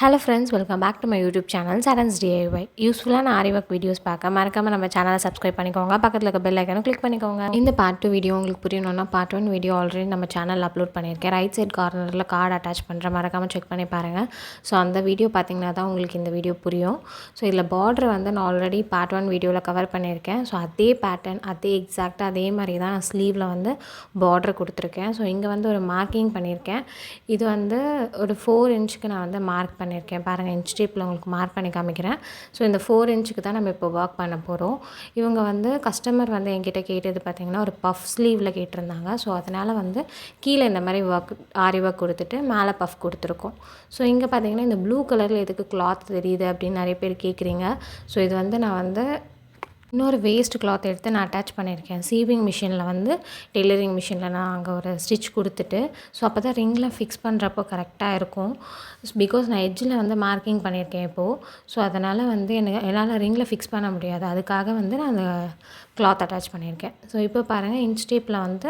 Hello friends, welcome back to my YouTube channel Saran's DIY. யூஸ்ஃபுல்லான Aariwork videos பார்க்க மறக்காமல் நம்ம சேனலை சப்ஸ்கிரைப் பண்ணிக்கோங்க. பக்கத்தில் இருக்க பெல் ஐக்கனை கிளிக் பண்ணிக்கோங்க. இந்த பார்ட் 2 வீடியோ உங்களுக்கு புரியணும்னா பார்ட் 1 வீடியோ ஆல்ரெடி நம்ம சேனலில் அப்லோட் பண்ணியிருக்கேன். ரைட் சைட் கார்னரில் கார்டு அட்டாச் பண்ணுற மறக்காமல் செக் பண்ணி பாருங்கள். ஸோ அந்த வீடியோ பார்த்தீங்கன்னா தான் உங்களுக்கு இந்த வீடியோ புரியும். ஸோ இதில் பார்டர் வந்து நான் ஆல்ரெடி பார்ட் 1 வீடியோவில் கவர் பண்ணியிருக்கேன். ஸோ அதே பேட்டர்ன் அதே எக்ஸாக்டாக அதே மாதிரி தான் நான் ஸ்லீவில் வந்து பார்டர் கொடுத்துருக்கேன். ஸோ இங்கே வந்து ஒரு மார்க்கிங் பண்ணியிருக்கேன். இது வந்து ஒரு 4 இன்ச்சுக்கு நான் வந்து மார்க் பண்ணியிருக்கேன். பாருங்கள், இன்ச் டேப்பில் உங்களுக்கு மார்க் பண்ணி காமிக்கிறேன். ஸோ இந்த 4 இன்ச்சுக்கு தான் நம்ம இப்போ ஒர்க் பண்ண போகிறோம். இவங்க வந்து கஸ்டமர் வந்து என்கிட்ட கேட்டது பார்த்திங்கன்னா ஒரு பஃப் ஸ்லீவில் கேட்டிருந்தாங்க. ஸோ அதனால் வந்து கீழே இந்த மாதிரி ஆரி ஒர்க் கொடுத்துட்டு மேலே பஃப் கொடுத்துருக்கோம். ஸோ இங்கே பார்த்திங்கன்னா இந்த ப்ளூ கலரில் எதுக்கு கிளாத் தெரியுது அப்படின்னு நிறைய பேர் கேட்குறீங்க. ஸோ இது வந்து நான் வந்து இன்னொரு வேஸ்ட் கிளாத் எடுத்து நான் அட்டாச் பண்ணியிருக்கேன். சீவிங் மிஷினில் வந்து டெய்லரிங் மிஷினில் நான் அங்கே ஒரு ஸ்டிச் கொடுத்துட்டு, ஸோ அப்போ தான் ரிங்கில் ஃபிக்ஸ் பண்ணுறப்போ கரெக்டாக இருக்கும். பிகாஸ் நான் எட்ஜில் வந்து மார்க்கிங் பண்ணியிருக்கேன் இப்போது. ஸோ அதனால் வந்து என்னால் ரிங்கில் ஃபிக்ஸ் பண்ண முடியாது. அதுக்காக வந்து நான் அந்த கிளாத் அட்டாச் பண்ணியிருக்கேன். ஸோ இப்போ பாருங்கள், இன்ச் டேப்பில் வந்து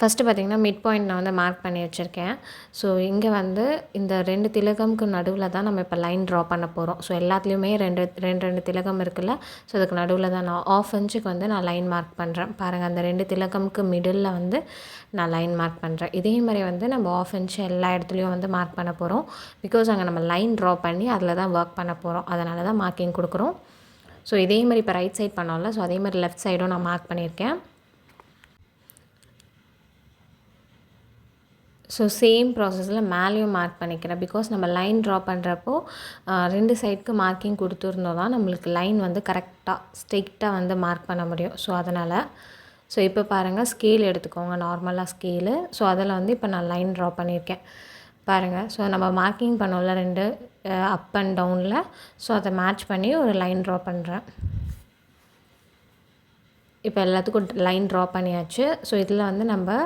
ஃபஸ்ட்டு பார்த்திங்கன்னா மிட் பாயிண்ட் நான் வந்து மார்க் பண்ணி வச்சுருக்கேன். ஸோ இங்கே வந்து இந்த 2 திலகம்க்கு நடுவில் தான் நம்ம இப்போ லைன் ட்ரா பண்ண போகிறோம். ஸோ எல்லாத்துலேயுமே ரெண்டு திலகம் இருக்குல்ல. ஸோ அதுக்கு நடுவில் தான் நான் 1/2 இன்ச்சுக்கு வந்து நான் லைன் மார்க் பண்ணுறேன். பாருங்கள், அந்த 2 திலகம்க்கு மிடில் வந்து நான் லைன் மார்க் பண்ணுறேன். இதே மாதிரி வந்து நம்ம 1/2 இன்ச்சு எல்லா இடத்துலையும் வந்து மார்க் பண்ண போகிறோம். பிகாஸ் அங்கே நம்ம லைன் ட்ரா பண்ணி அதில் தான் ஒர்க் பண்ண போகிறோம். அதனால தான் மார்க்கிங் கொடுக்குறோம். ஸோ இதே மாதிரி இப்போ ரைட் சைட் பண்ணோம்ல, ஸோ அதே மாதிரி லெஃப்ட் சைடும் நான் மார்க் பண்ணியிருக்கேன். ஸோ சேம் ப்ராசஸில் மேலேயும் மார்க் பண்ணிக்கிறேன். பிகாஸ் நம்ம லைன் ட்ரா பண்ணுறப்போ 2 சைடுக்கு மார்க்கிங் கொடுத்துருந்தோம் தான் நம்மளுக்கு லைன் வந்து கரெக்டாக ஸ்ட்ரெயிட்டாக வந்து மார்க் பண்ண முடியும். ஸோ அதனால் ஸோ இப்போ பாருங்கள், ஸ்கேல் எடுத்துக்கோங்க, நார்மலாக ஸ்கேலு. ஸோ அதில் வந்து இப்போ நான் லைன் ட்ரா பண்ணியிருக்கேன். பாருங்கள், ஸோ நம்ம மார்க்கிங் பண்ணோம்ல 2 அப் அண்ட் டவுனில். ஸோ அதை மேட்ச் பண்ணி ஒரு லைன் ட்ரா பண்ணுறேன். இப்போ எல்லாத்துக்கும் லைன் ட்ரா பண்ணியாச்சு. ஸோ இதில் வந்து நம்ம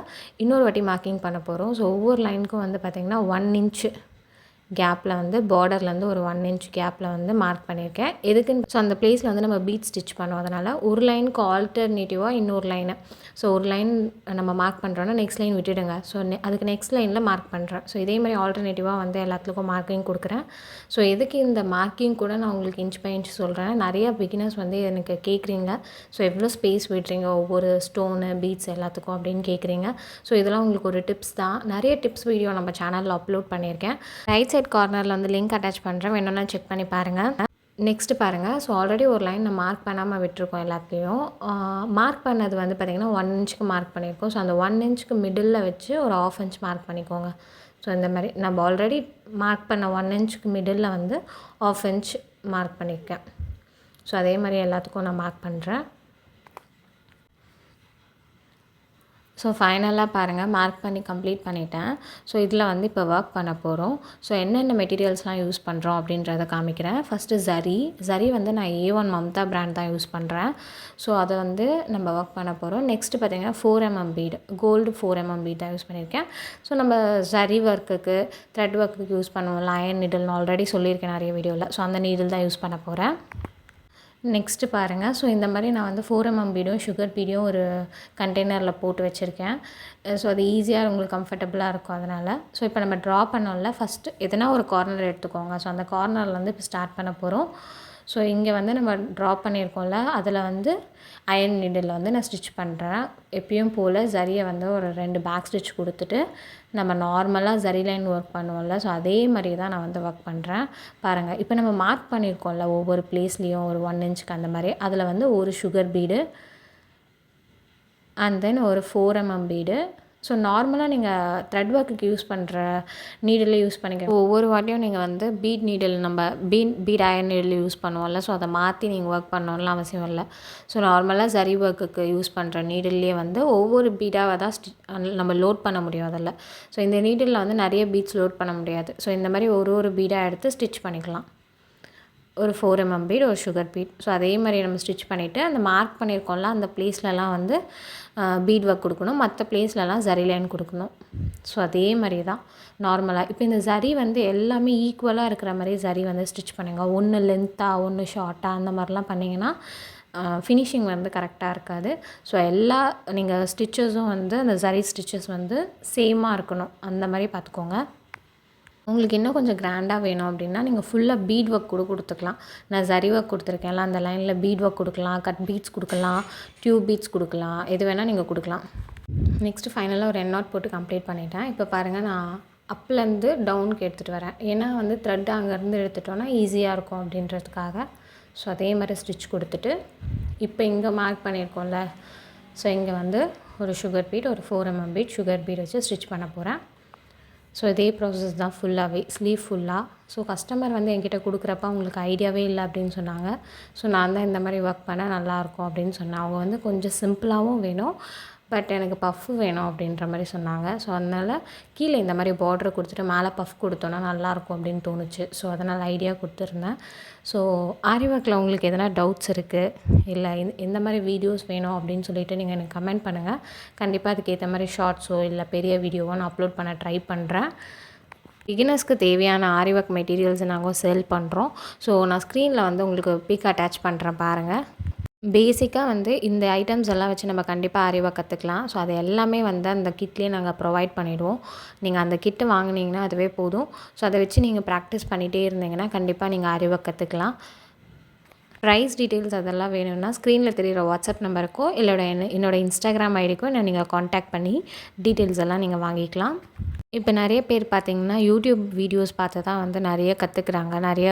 இன்னொரு வாட்டி மார்க்கிங் பண்ண போகிறோம். ஸோ ஒவ்வொரு லைனுக்கும் வந்து பார்த்திங்கன்னா 1 இன்ச்சு கேப்பில் வந்து பார்டர்லேருந்து ஒரு 1 இன்ச் கேப்பில் வந்து மார்க் பண்ணியிருக்கேன். எதுக்குன்னு, ஸோ அந்த பிளேஸில் வந்து நம்ம பீட் ஸ்டிச் பண்ணுவோம். அதனால் ஒரு லைனுக்கு ஆல்டர்னேட்டிவாக இன்னொரு லைனு. ஸோ ஒரு லைன் நம்ம மார்க் பண்ணுறோன்னா நெக்ஸ்ட் லைன் விட்டுடுங்க. ஸோ அதுக்கு நெக்ஸ்ட் லைனில் மார்க் பண்ணுறேன். ஸோ இதே மாதிரி ஆல்டர்னேட்டிவாக வந்து எல்லாத்துக்கும் மார்க்கிங் கொடுக்குறேன். ஸோ எதுக்கு இந்த மார்க்கிங் கூட நான் உங்களுக்கு இன்ச் பை இன்ச் சொல்கிறேன். நிறையா பிகினர்ஸ் வந்து எனக்கு கேட்குறீங்க. ஸோ எவ்வளோ ஸ்பேஸ் விடுறீங்க ஒவ்வொரு ஸ்டோனு பீட்ஸ் எல்லாத்துக்கும் அப்படின்னு கேட்குறீங்க. ஸோ இதெல்லாம் உங்களுக்கு ஒரு டிப்ஸ் தான். நிறைய டிப்ஸ் வீடியோ நம்ம சேனலில் அப்லோட் பண்ணியிருக்கேன். ரைட் சைட் கார்னரில் வந்து லிங்க் அட்டாச் பண்ணுறேன், வேணும்னா செக் பண்ணி பாருங்கள். நெக்ஸ்ட்டு பாருங்கள், ஸோ ஆல்ரெடி ஒரு லைன் நான் மார்க் பண்ணாமல் விட்டுருக்கோம். எல்லாத்தையும் மார்க் பண்ணது வந்து பார்த்திங்கன்னா 1 இன்ச்சுக்கு மார்க் பண்ணியிருக்கோம். ஸோ அந்த 1 இன்ச்சுக்கு மிடில் வச்சு ஒரு 1/2 இன்ச் மார்க் பண்ணிக்கோங்க. ஸோ இந்த மாதிரி நம்ம ஆல்ரெடி மார்க் பண்ண 1 இன்ச்சுக்கு மிடில் வந்து 1/2 இன்ச் மார்க் பண்ணியிருக்கேன். ஸோ அதே மாதிரி எல்லாத்துக்கும் நான் மார்க் பண்ணுறேன். ஸோ ஃபைனலாக பாருங்கள், மார்க் பண்ணி கம்ப்ளீட் பண்ணிட்டேன். ஸோ இதில் வந்து இப்போ ஒர்க் பண்ண போகிறோம். ஸோ என்னென்ன மெட்டீரியல்ஸ்லாம் யூஸ் பண்ணுறோம் அப்படின்றத காமிக்கிறேன். ஃபஸ்ட்டு ஜரி வந்து நான் A1 மம்தா பிராண்ட் தான் யூஸ் பண்ணுறேன். ஸோ அதை வந்து நம்ம ஒர்க் பண்ண போகிறோம். நெக்ஸ்ட்டு பார்த்திங்கன்னா 4mm bead, gold 4mm bead தான் யூஸ் பண்ணியிருக்கேன். ஸோ நம்ம ஜரி ஒர்க்குக்கு த்ரெட் ஒர்க்குக்கு யூஸ் பண்ணுவோம் அயன் நீடில், ஆல்ரெடி சொல்லியிருக்கேன் நிறைய வீடியோவில். ஸோ அந்த நீடில் தான் யூஸ் பண்ண போகிறேன். நெக்ஸ்ட்டு பாருங்கள், ஸோ இந்த மாதிரி நான் வந்து 4mm பீடும் சுகர் பீடியும் ஒரு கண்டெய்னரில் போட்டு வச்சுருக்கேன். ஸோ அது ஈஸியாக உங்களுக்கு கம்ஃபர்டபுளாக இருக்கும் அதனால். ஸோ இப்போ நம்ம ட்ரா பண்ணோம்ல, ஃபஸ்ட்டு எதனா ஒரு கார்னர் எடுத்துக்கோங்க. ஸோ அந்த கார்னரில் வந்து இப்போ ஸ்டார்ட் பண்ண போகிறோம். ஸோ இங்கே வந்து நம்ம ட்ரா பண்ணியிருக்கோம்ல, அதில் வந்து அயன் நீடில் வந்து நான் ஸ்டிச் பண்ணுறேன். எப்பயும் போல் ஜரியை வந்து ஒரு 2 பேக் ஸ்டிச் கொடுத்துட்டு நம்ம நார்மலாக ஜரி லைன் ஒர்க் பண்ணுவோம்ல, ஸோ அதே மாதிரி தான் நான் வந்து ஒர்க் பண்ணுறேன். பாருங்கள், இப்போ நம்ம மார்க் பண்ணியிருக்கோம்ல ஒவ்வொரு பிளேஸ்லேயும் ஒரு 1 இன்ச்சுக்கு அந்த மாதிரி, அதில் வந்து ஒரு சுகர் பீடு அண்ட் தென் ஒரு 4mm பீடு. ஸோ நார்மலாக நீங்கள் த்ரெட் ஒர்க்குக்கு யூஸ் பண்ணுற நீடில் யூஸ் பண்ணிக்க. ஒவ்வொரு வாட்டியும் நீங்கள் வந்து பீட் நீடில் நம்ம பீட் அயன் நீடில் யூஸ் பண்ணுவோம்ல, ஸோ அதை மாற்றி நீங்கள் ஒர்க் பண்ணணும்லாம் அவசியம் இல்லை. ஸோ நார்மலாக ஜரி ஒர்க்குக்கு யூஸ் பண்ணுற நீடில்லே வந்து ஒவ்வொரு பீடாக தான் நம்ம லோட் பண்ண முடியும் அதில். ஸோ இந்த நீடிலில் வந்து நிறைய பீட்ஸ் லோட் பண்ண முடியாது. ஸோ இந்த மாதிரி ஒரு பீடாக எடுத்து ஸ்டிச் பண்ணிக்கலாம். ஒரு 4mm பீட், ஒரு சுகர் பீட். ஸோ அதே மாதிரி நம்ம ஸ்டிச் பண்ணிவிட்டு அந்த மார்க் பண்ணியிருக்கோம்ல அந்த பிளேஸ்லலாம் வந்து பீட் ஒர்க் கொடுக்கணும், மற்ற பிளேஸ்லலாம் ஜரி லைன் கொடுக்கணும். ஸோ அதே மாதிரி தான் நார்மலாக. இப்போ இந்த ஜரி வந்து எல்லாமே ஈக்குவலாக இருக்கிற மாதிரி ஜரி வந்து ஸ்டிச் பண்ணுங்கள். ஒன்று லென்த்தாக ஒன்று ஷார்ட்டாக அந்த மாதிரிலாம் பண்ணிங்கன்னா ஃபினிஷிங் வந்து கரெக்டாக இருக்காது. ஸோ எல்லா நீங்கள் ஸ்டிச்சஸும் வந்து அந்த ஜரி ஸ்டிச்சஸ் வந்து சேமாக இருக்கணும், அந்த மாதிரி பார்த்துக்கோங்க. உங்களுக்கு இன்னும் கொஞ்சம் கிராண்டாக வேணும் அப்படின்னா நீங்கள் ஃபுல்லாக பீட் ஒர்க் கூட கொடுத்துக்கலாம். நான் ஜரி ஒர்க் கொடுத்துருக்கேன்ல, அந்த லைனில் பீட் ஒர்க் கொடுக்கலாம், கட் பீட்ஸ் கொடுக்கலாம், டியூப் பீட்ஸ் கொடுக்கலாம், எது வேணால் நீங்கள் கொடுக்கலாம். நெக்ஸ்ட்டு ஃபைனலாக ஒரு எண்ட் நாட் போட்டு கம்ப்ளீட் பண்ணிட்டேன். இப்போ பாருங்கள், நான் அப்லேருந்து டவுனுக்கு எடுத்துகிட்டு வரேன். ஏன்னா வந்து த்ரெட் அங்கேருந்து எடுத்துட்டோன்னா ஈஸியாக இருக்கும் அப்படின்றதுக்காக. ஸோ அதே மாதிரி ஸ்டிச் கொடுத்துட்டு இப்போ இங்கே மார்க் பண்ணியிருக்கோம்ல, ஸோ இங்கே வந்து ஒரு சுகர் பீட், ஒரு 4 mm பீட் சுகர் பீட் வச்சு ஸ்டிச் பண்ண போகிறேன். ஸோ இதே ப்ராசஸ் தான் ஃபுல்லாகவே, ஸ்லீவ் ஃபுல்லாக. ஸோ கஸ்டமர் வந்து என்கிட்ட கொடுக்குறப்ப அவங்களுக்கு ஐடியாவே இல்லை அப்படின்னு சொன்னாங்க. ஸோ நான் தான் இந்த மாதிரி ஒர்க் பண்ணால் நல்லாயிருக்கும் அப்படின்னு சொன்னேன். அவங்க வந்து கொஞ்சம் சிம்பிளாகவும் வேணும், பட் எனக்கு பஃப் வேணும் அப்படின்ற மாதிரி சொன்னாங்க. ஸோ அதனால் கீழே இந்த மாதிரி பார்டர் கொடுத்துட்டு மேலே பஃப் கொடுத்தோன்னா நல்லாயிருக்கும் அப்படின்னு தோணுச்சு. ஸோ அதனால் ஐடியா கொடுத்துருந்தேன். ஸோ ஆரி ஒர்க்கில் உங்களுக்கு எதனா டவுட்ஸ் இருக்குது, இல்லை எந்த மாதிரி வீடியோஸ் வேணும் அப்படின்னு சொல்லிவிட்டு நீங்கள் எனக்கு கமெண்ட் பண்ணுங்கள். கண்டிப்பாக அதுக்கேற்ற மாதிரி ஷார்ட்ஸோ இல்லை பெரிய வீடியோவோ நான் அப்லோட் பண்ண ட்ரை பண்ணுறேன். பிகினர்ஸ்க்கு தேவையான ஆரி ஒர்க் மெட்டீரியல்ஸ் நாங்கள் சேல் பண்ணுறோம். ஸோ நான் ஸ்க்ரீனில் வந்து உங்களுக்கு பிக் அட்டாச் பண்ணுறேன் பாருங்கள். பேசிக்காக வந்து இந்த ஐட்டம்ஸ் எல்லாம் வச்சு நம்ம கண்டிப்பாக ஆரி ஒர்க் கற்றுக்கலாம். ஸோ அது எல்லாமே வந்து அந்த கிட்லேயே நாங்கள் ப்ரொவைட் பண்ணிவிடுவோம். நீங்கள் அந்த கிட்டு வாங்கினீங்கன்னா அதுவே போதும். ஸோ அதை வச்சு நீங்கள் ப்ராக்டிஸ் பண்ணிகிட்டே இருந்தீங்கன்னா கண்டிப்பாக நீங்கள் ஆரி ஒர்க் கற்றுக்கலாம். ப்ரைஸ் டீட்டெயில்ஸ் அதெல்லாம் வேணும்னா ஸ்க்ரீனில் தெரிகிற வாட்ஸ்அப் நம்பருக்கோ இல்லை என்னோடய இன்ஸ்டாகிராம் ஐடிக்கோ நீங்கள் காண்டாக்ட் பண்ணி டீட்டெயில்ஸ் எல்லாம் நீங்கள் வாங்கிக்கலாம். இப்போ நிறைய பேர் பார்த்திங்கன்னா யூடியூப் வீடியோஸ் பார்த்து தான் வந்து நிறைய கற்றுக்குறாங்க, நிறைய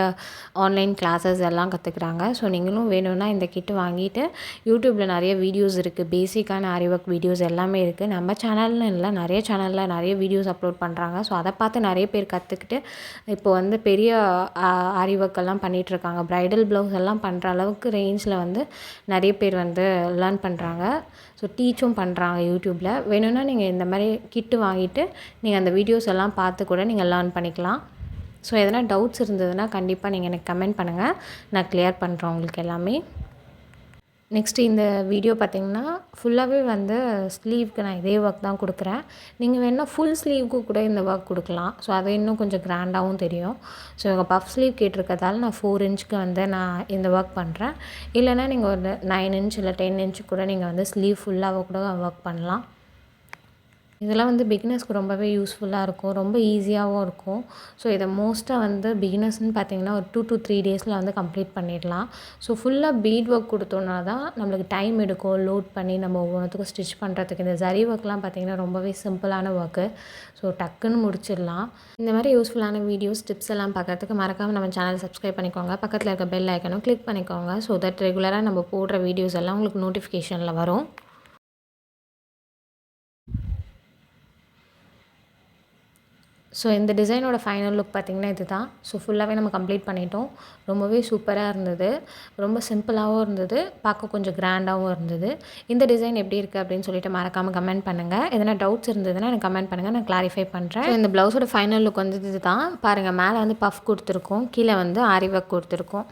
ஆன்லைன் கிளாஸஸ் எல்லாம் கற்றுக்குறாங்க. ஸோ நீங்களும் வேணும்னா இந்த கிட்டு வாங்கிட்டு யூடியூப்பில் நிறைய வீடியோஸ் இருக்குது, பேசிக்கான ஆரி ஒர்க் வீடியோஸ் எல்லாமே இருக்குது. நம்ம சேனல்னு இல்லை, நிறைய சேனலில் நிறைய வீடியோஸ் அப்லோட் பண்ணுறாங்க. ஸோ அதை பார்த்து நிறைய பேர் கற்றுக்கிட்டு இப்போ வந்து பெரிய ஆரி ஒர்க் எல்லாம் பண்ணிகிட்ருக்காங்க. ப்ரைடல் ப்ளவுஸ் எல்லாம் பண்ணுற அளவுக்கு ரேஞ்சில் வந்து நிறைய பேர் வந்து லேர்ன் பண்ணுறாங்க. ஸோ டீச்சும் பண்ணுறாங்க யூடியூப்பில். வேணும்னா நீங்கள் இந்த மாதிரி கிட்டு வாங்கிட்டு நீங்கள் அந்த வீடியோஸ் எல்லாம் பார்த்து கூட நீங்கள் லேர்ன் பண்ணிக்கலாம். ஸோ எதனா டவுட்ஸ் இருந்ததுன்னா கண்டிப்பாக நீங்கள் எனக்கு கமெண்ட் பண்ணுங்கள், நான் கிளியர் பண்ணுறேன் உங்களுக்கு எல்லாமே. நெக்ஸ்ட்டு இந்த வீடியோ பார்த்திங்கன்னா ஃபுல்லாகவே வந்து ஸ்லீவ்க்கு நான் இதே ஒர்க் தான் கொடுக்குறேன். நீங்கள் வேணால் ஃபுல் ஸ்லீவ்க்கு கூட இந்த ஒர்க் கொடுக்கலாம். ஸோ அது இன்னும் கொஞ்சம் கிராண்டாகவும் தெரியும். ஸோ இவங்க பஃப் ஸ்லீவ் கேட்டிருக்கதால நான் 4 inchக்கு வந்து நான் இந்த ஒர்க் பண்ணுறேன். இல்லைனா நீங்கள் ஒரு 9 inch இல்லை 10 inch கூட நீங்கள் வந்து ஸ்லீவ் ஃபுல்லாக கூட ஒர்க் பண்ணலாம். இதெல்லாம் வந்து பிகினர்ஸ்க்கு ரொம்பவே யூஸ்ஃபுல்லாக இருக்கும், ரொம்ப ஈஸியாகவும் இருக்கும். ஸோ இதை மோஸ்ட்டாக வந்து பிகினர்ஸ்னு பார்த்திங்கன்னா ஒரு 2 to 3 days வந்து கம்ப்ளீட் பண்ணிடலாம். ஸோ ஃபுல்லாக பீட் ஒர்க் கொடுத்தோன்னா தான் நம்மளுக்கு டைம் எடுக்கும் லோட் பண்ணி நம்ம ஒவ்வொன்றுத்துக்கும் ஸ்டிச் பண்ணுறதுக்கு. இந்த ஜரி ஒர்க்லாம் பார்த்திங்கன்னா ரொம்பவே சிம்பிளான ஒர்க்கு. ஸோ டக்குன்னு முடிச்சிடலாம். இந்த மாதிரி யூஸ்ஃபுல்லான வீடியோஸ் டிப்ஸ் எல்லாம் பார்க்குறதுக்கு மறக்காமல் நம்ம சேனல் சப்ஸ்கிரைப் பண்ணிக்கோங்க. பக்கத்தில் இருக்க பெல் ஐக்கனும் கிளிக் பண்ணிக்கோங்க. ஸோ தட் ரெகுலராக நம்ம போடுற வீடியோஸ் எல்லாம் உங்களுக்கு நோட்டிஃபிகேஷனில் வரும். ஸோ இந்த டிசைனோட ஃபைனல் லுக் பார்த்திங்கன்னா இது தான். ஸோ ஃபுல்லாகவே நம்ம கம்ப்ளீட் பண்ணிட்டோம். ரொம்பவே சூப்பராக இருந்தது, ரொம்ப சிம்பிளாகவும் இருந்தது, பார்க்க கொஞ்சம் கிராண்டாகவும் இருந்தது. இந்த டிசைன் எப்படி இருக்குது அப்படின்னு சொல்லிட்டு மறக்காமல் கமெண்ட் பண்ணுங்கள். எதனா டவுட்ஸ் இருந்ததுன்னா எனக்கு கமெண்ட் பண்ணுங்கள், நான் கிளாரிஃபை பண்ணுறேன். இந்த ப்ளவுஸோட ஃபைனல் லுக் வந்து இது தான் பாருங்கள். மேலே வந்து பஃப் கொடுத்துருக்கோம், கீழே வந்து ஆரி ஒர்க் கொடுத்துருக்கோம்.